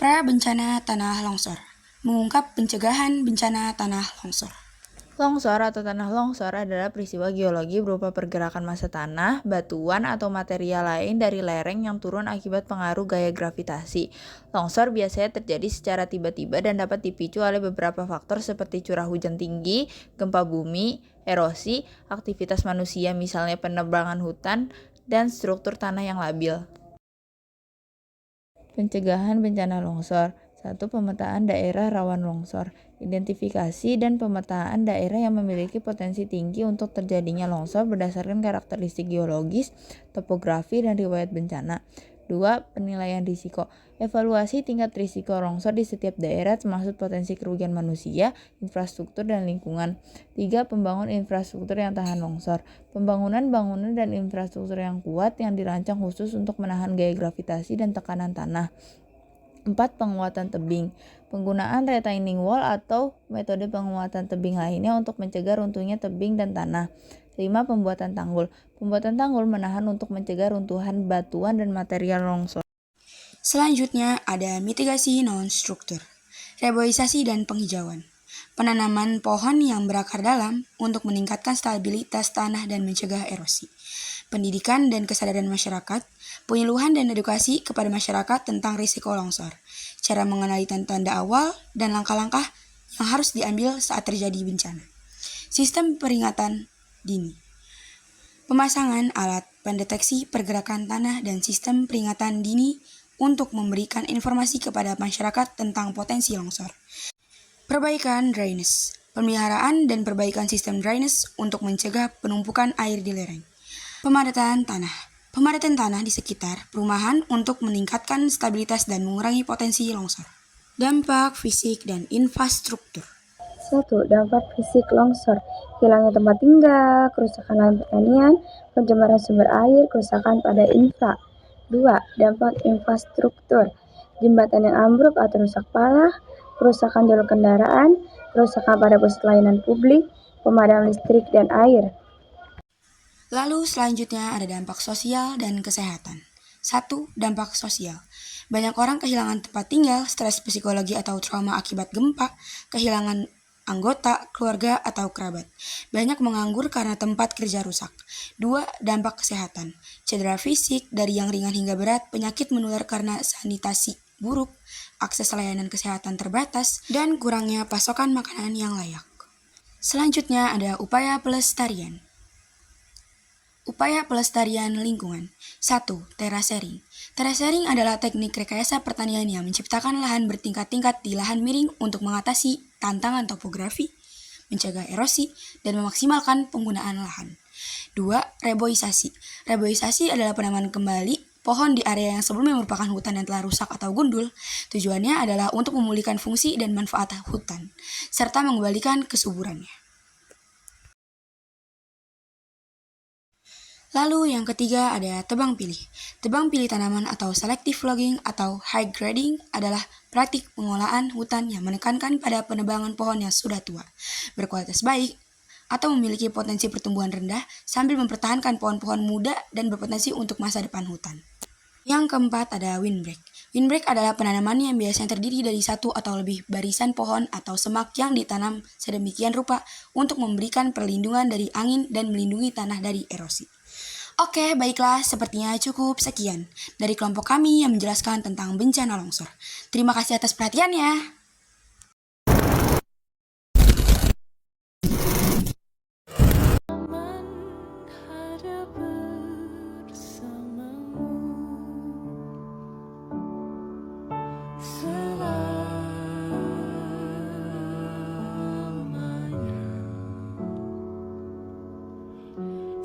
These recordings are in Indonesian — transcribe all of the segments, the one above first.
Pra-bencana tanah longsor mengungkap pencegahan bencana tanah longsor. Longsor atau tanah longsor adalah peristiwa geologi berupa pergerakan massa tanah, batuan, atau material lain dari lereng yang turun akibat pengaruh gaya gravitasi. Longsor biasanya terjadi secara tiba-tiba dan dapat dipicu oleh beberapa faktor seperti curah hujan tinggi, gempa bumi, erosi, aktivitas manusia misalnya penebangan hutan, dan struktur tanah yang labil. Pencegahan bencana longsor. 1. Pemetaan daerah rawan longsor. Identifikasi dan pemetaan daerah yang memiliki potensi tinggi untuk terjadinya longsor berdasarkan karakteristik geologis, topografi, dan riwayat bencana. 2. Penilaian risiko. Evaluasi tingkat risiko longsor di setiap daerah termasuk potensi kerugian manusia, infrastruktur, dan lingkungan. 3. Pembangun infrastruktur yang tahan longsor. Pembangunan bangunan dan infrastruktur yang kuat yang dirancang khusus untuk menahan gaya gravitasi dan tekanan tanah. 4. Penguatan tebing. Penggunaan retaining wall atau metode penguatan tebing lainnya untuk mencegah runtuhnya tebing dan tanah. 5. Pembuatan tanggul. Pembuatan tanggul menahan untuk mencegah runtuhan batuan dan material longsor. Selanjutnya ada mitigasi non-struktur, reboisasi dan penghijauan. Penanaman pohon yang berakar dalam untuk meningkatkan stabilitas tanah dan mencegah erosi. Pendidikan dan kesadaran masyarakat, penyuluhan dan edukasi kepada masyarakat tentang risiko longsor, cara mengenali tanda-tanda awal dan langkah-langkah yang harus diambil saat terjadi bencana. Sistem peringatan dini. Pemasangan alat pendeteksi pergerakan tanah dan sistem peringatan dini untuk memberikan informasi kepada masyarakat tentang potensi longsor. Perbaikan drainase, pemeliharaan dan perbaikan sistem drainase untuk mencegah penumpukan air di lereng. Pemadatan tanah, pemadatan tanah di sekitar perumahan untuk meningkatkan stabilitas dan mengurangi potensi longsor. Dampak fisik dan infrastruktur. 1. Dampak fisik longsor, hilangnya tempat tinggal, kerusakan lahan pertanian, pencemaran sumber air, kerusakan pada infra. 2. Dampak infrastruktur, jembatan yang ambruk atau rusak parah, kerusakan jalur kendaraan, kerusakan pada pusat layanan publik, pemadaman listrik dan air. Lalu selanjutnya ada dampak sosial dan kesehatan. 1. Dampak sosial. Banyak orang kehilangan tempat tinggal, stres psikologi atau trauma akibat gempa, kehilangan anggota, keluarga, atau kerabat. Banyak menganggur karena tempat kerja rusak. 2. Dampak kesehatan. Cedera fisik dari yang ringan hingga berat, penyakit menular karena sanitasi buruk, akses layanan kesehatan terbatas, dan kurangnya pasokan makanan yang layak. Selanjutnya ada upaya pelestarian. Upaya pelestarian lingkungan. 1. Terasering. Terasering adalah teknik rekayasa pertanian yang menciptakan lahan bertingkat-tingkat di lahan miring untuk mengatasi tantangan topografi, mencegah erosi, dan memaksimalkan penggunaan lahan. 2. Reboisasi. Reboisasi adalah penanaman kembali pohon di area yang sebelumnya merupakan hutan yang telah rusak atau gundul. Tujuannya adalah untuk memulihkan fungsi dan manfaat hutan, serta mengembalikan kesuburannya. Lalu yang ketiga ada tebang pilih. Tebang pilih tanaman atau selective logging atau high grading adalah praktik pengolahan hutan yang menekankan pada penebangan pohon yang sudah tua, berkualitas baik, atau memiliki potensi pertumbuhan rendah sambil mempertahankan pohon-pohon muda dan berpotensi untuk masa depan hutan. Yang keempat ada windbreak. Windbreak adalah penanaman yang biasanya terdiri dari satu atau lebih barisan pohon atau semak yang ditanam sedemikian rupa untuk memberikan perlindungan dari angin dan melindungi tanah dari erosi. Oke, baiklah, sepertinya cukup sekian dari kelompok kami yang menjelaskan tentang bencana longsor. Terima kasih atas perhatiannya.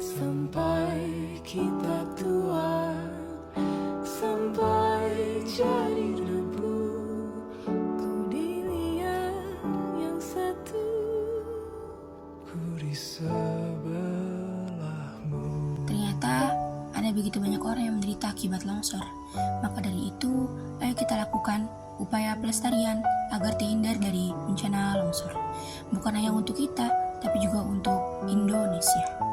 Sampai kita tua, sampai jadi debu, ku dilihat yang satu, ku di sebelahmu. Ternyata ada begitu banyak orang yang menderita akibat longsor. Maka dari itu, ayo kita lakukan upaya pelestarian agar terhindar dari bencana longsor. Bukan hanya untuk kita, tapi juga untuk Indonesia.